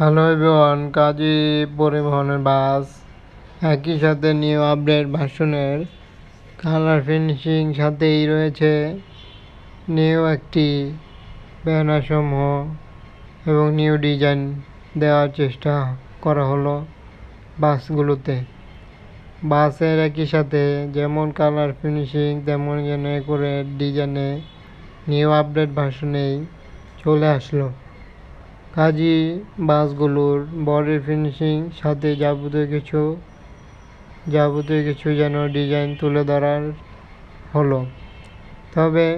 Hello everyone, কাজী পরিবহনের বাস একই সাথে নিউ আপডেট ভার্সনের কালার ফিনিশিং সাথেই রয়েছে নিউ একটি ব্যানার সমূহ এবং নিউ ডিজাইন দেওয়ার চেষ্টা করা হলো বাসগুলোতে। বাসের একই সাথে যেমন কালার ফিনিশিং তেমন যেন করে ডিজাইনে নিউ আপডেট ভার্সনেই চলে আসলো। কাজী বাসগুলোর বডি ফিনিশিং সাথে যাবতীয় কিছু যেন ডিজাইন তুলে ধরার হলো। তবে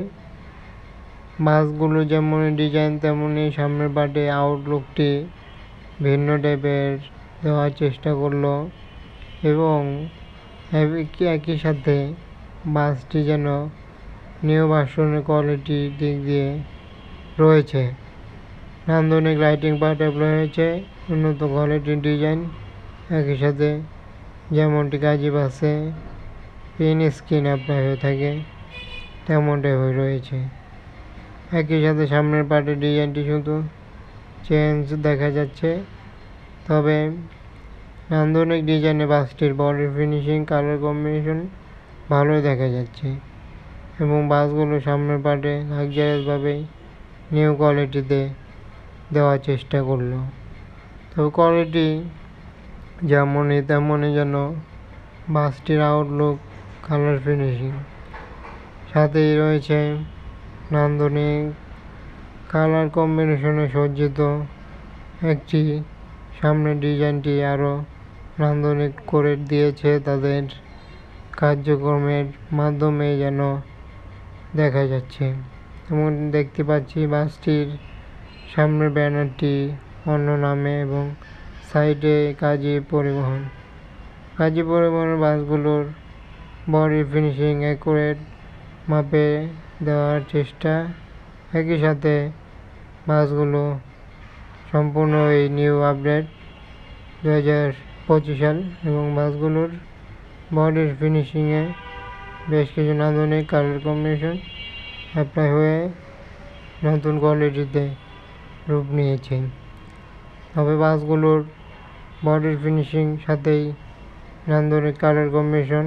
বাসগুলো যেমন ডিজাইন তেমনই সামনের পার্টে আউটলুকটি ভিন্ন টাইপের দেওয়ার চেষ্টা করলো এবং একই সাথে বাসটি যেন নিউ ভার্সনের কোয়ালিটির দিক দিয়ে রয়েছে। নান্দনিক লাইটিং পার্ট অ্যাপ্লাই হয়েছে, উন্নত কোয়ালিটির ডিজাইন। একই সাথে যেমনটি কাজী বাসে পিন স্ক্রিন অ্যাপ্লাই হয়ে থাকে তেমনটাই হয়ে রয়েছে। একই সাথে সামনের পার্টের ডিজাইনটি শুধু চেঞ্জ দেখা যাচ্ছে। তবে নান্দনিক ডিজাইনে বাসটির বডি ফিনিশিং কালার কম্বিনেশন ভালোই দেখা যাচ্ছে এবং বাসগুলো সামনের পার্টে লাক্সারিয়াসভাবেই নিউ কোয়ালিটিতে দেওয়ার চেষ্টা করলো। তবে কোয়ালিটি যেমনই তেমনই যেন বাসটির আউটলুক কালার ফিনিশিং সাথেই রয়েছে নান্দনিক কালার কম্বিনেশনে সজ্জিত একটি সামনের ডিজাইনটি আরও নান্দনিক করে দিয়েছে তাদের কার্যক্রমের মাধ্যমে যেন দেখা যাচ্ছে। যেমন দেখতে পাচ্ছি বাসটির সামনের ব্যানারটি অন্য নামে এবং সাইডে কাজী পরিবহনের বাসগুলোর বডি ফিনিশিং অ্যাকুরেট মাপে দেওয়ার চেষ্টা। একই সাথে বাসগুলো সম্পূর্ণ এই নিউ আপডেট 2025 সাল এবং বাসগুলোর বডির ফিনিশিংয়ে বেশ কিছু নান্দনিক কালার কম্বিনেশন অ্যাপ্লাই হয়ে নতুন কোয়ালিটিতে রূপ নিয়েছে। তবে বাসগুলোর বডির ফিনিশিং সাথেই নান্দনিক কালার কম্বিনেশন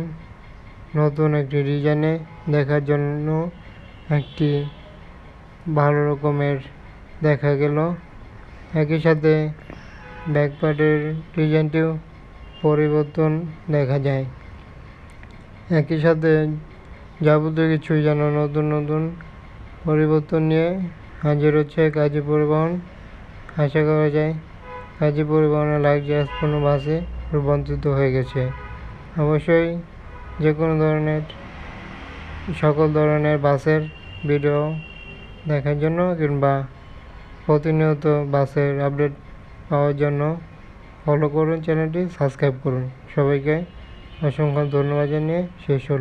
নতুন একটি ডিজাইনে দেখার জন্য একটি ভালো রকমের দেখা গেল। একই সাথে ব্যাকপার্টের ডিজাইনটিও পরিবর্তন দেখা যায়। একই সাথে যাবতীয় কিছুই যেন নতুন পরিবর্তন নিয়ে হাজির হচ্ছে কাজী পরিবহন। আশা করা যায় কাজী পরিবহনের লাক্সারিয়াস কোনো বাসে রূপান্তরিত হয়ে গেছে। অবশ্যই যে কোনো সকল ধরনের বাসের ভিডিও দেখার জন্য কিংবা প্রতিনিয়ত বাসের আপডেট পাওয়ার জন্য ফলো করুন, চ্যানেলটি সাবস্ক্রাইব করুন। সবাইকে অসংখ্য ধন্যবাদ জানিয়ে শেষ হল।